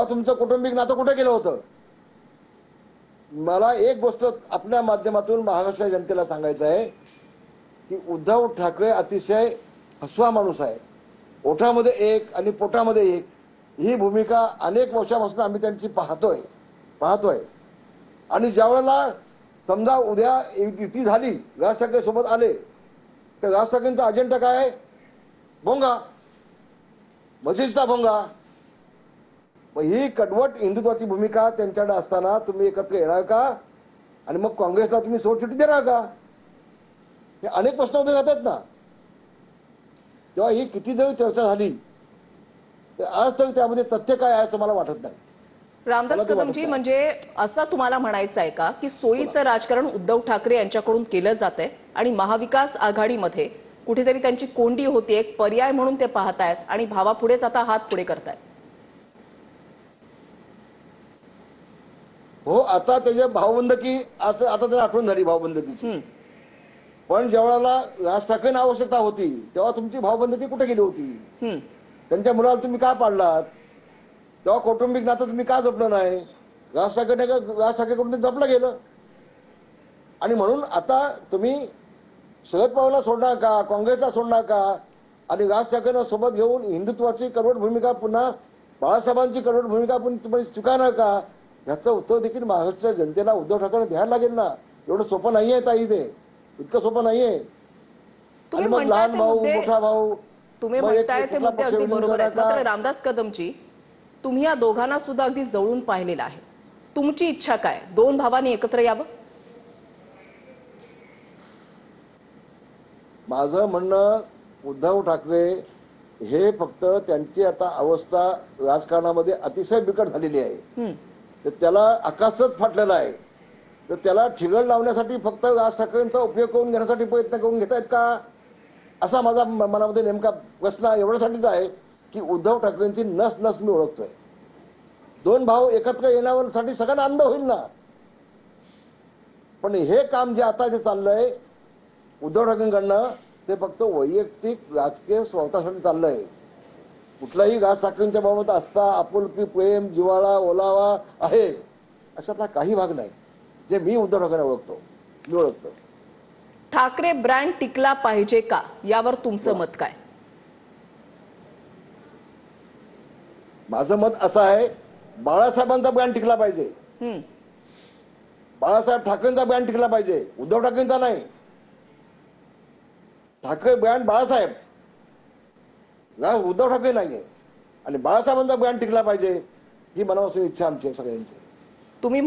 तुमचं कौटुंबिक नातं कुठे गेलं होतं? मला एक गोष्ट आपल्या माध्यमातून महाराष्ट्र जनतेला सांगायचं आहे की उद्धव ठाकरे अतिशय हसवा माणूस आहे. ओठामध्ये एक आणि पोटामध्ये एक, ही भूमिका अनेक वर्षापासून आम्ही त्यांची पाहतोय. आणि ज्यावेळेला समजा उद्या युती झाली, राज ठाकरे सोबत आले, तर राज ठाकरेंचा अजेंडा काय आहे? भोंगा, मशिदचा भोंगा. मग ही कडवट हिंदुत्वाची भूमिका त्यांच्याकडे असताना तुम्ही एकत्र येणार का? आणि मग काँग्रेसला तुम्ही सोडचिठ्ठी देणार का? हे अनेक प्रश्न उभे राहतात ना. तेव्हा ही किती जरी चर्चा झाली तर आज तरी त्यामध्ये तथ्य काय आहे असं मला वाटत नाही. रामदास कदमजी, म्हणजे असं तुम्हाला म्हणायचं आहे का की सोयीचं राजकारण उद्धव ठाकरे यांच्याकडून केलं जातंय आणि महाविकास आघाडीमध्ये कुठेतरी त्यांची कोंडी होती, एक पर्याय म्हणून ते पाहतायत आणि भावापुढेच आता हात पुढे करतायत? हो, आता त्याच्या भावबंदकी असं आता तर आठवण झाली भावबंदकीची. पण ज्यावेळेला राज ठाकरेंना आवश्यकता होती तेव्हा तुमची भावबंदकी कुठे गेली होती? त्यांच्या मुलाला तुम्ही का पाडलात? तेव्हा कौटुंबिक नातं तुम्ही का जपलं नाही? राज ठाकरेकडून ते जपलं गेलं. आणि म्हणून आता तुम्ही शरद पवारला सोडणार का, काँग्रेसला सोडणार का? आणि राज ठाकरेंना सोबत घेऊन हिंदुत्वाची कडवट भूमिका पुन्हा बाळासाहेबांची कडवट भूमिका पण तुम्ही स्वीकारणार का? याचं उत्तर देखील महाराष्ट्राच्या जनतेला उद्धव ठाकरे द्यायला लागेल ना. एवढं सोपं नाहीये ताई, ते इतकं सोपं नाहीये. तुम्ही मग लहान भाऊ, मोठा भाऊ, तुम्ही म्हणताय ते मुद्दे अगदी बरोबर आहेत. मात्र रामदास कदमजी, तुम्ही या दोघांना सुद्धा अगदी जवळून पाहिलेलं आहे. तुमची इच्छा काय? दोन भावांनी एकत्र यावं? माझं म्हणणं, उद्धव ठाकरे हे फक्त त्यांची आता अवस्था राजकारणामध्ये अतिशय बिकट झालेली आहे. तर त्याला आकाशच फाटलेला आहे. तर त्याला ठिगळ लावण्यासाठी फक्त राज ठाकरेंचा उपयोग करून घेण्यासाठी प्रयत्न करून घेत आहेत का? असा माझा मनामध्ये नेमका प्रश्न एवढ्यासाठीच आहे की उद्धव ठाकरेंची नस नस मी ओळखतोय. दोन भाऊ एकत्र येण्यासाठी सगळ्यांना आनंद होईल ना. पण हे काम जे आता जे चाललंय उद्धव ठाकरेंकडनं, ते फक्त वैयक्तिक राजकीय स्वार्थासाठी चाललंय. कुठलाही राज ठाकरेंच्या बाबत असता आपुलकी, प्रेम, जिव्हाळा, ओलावा आहे अशातला काही भाग नाही जे मी उद्धव ठाकरेंना ओळखतो. ठाकरे ब्रँड टिकला पाहिजे का, यावर तुमचं मत काय? माझं मत असं आहे, बाळासाहेबांचा ब्रँड टिकला पाहिजे. बाळासाहेब ठाकरेंचा ब्रँड टिकला पाहिजे, उद्धव ठाकरेंचा नाही. ठाकरे ब्रँड बाळासाहेब, उद्धव ठाकरे नाहीये. आणि बाळासाहेबांचा ब्रँड टिकला पाहिजे ही मनापासून इच्छा आमची सगळ्यांची. तुम्ही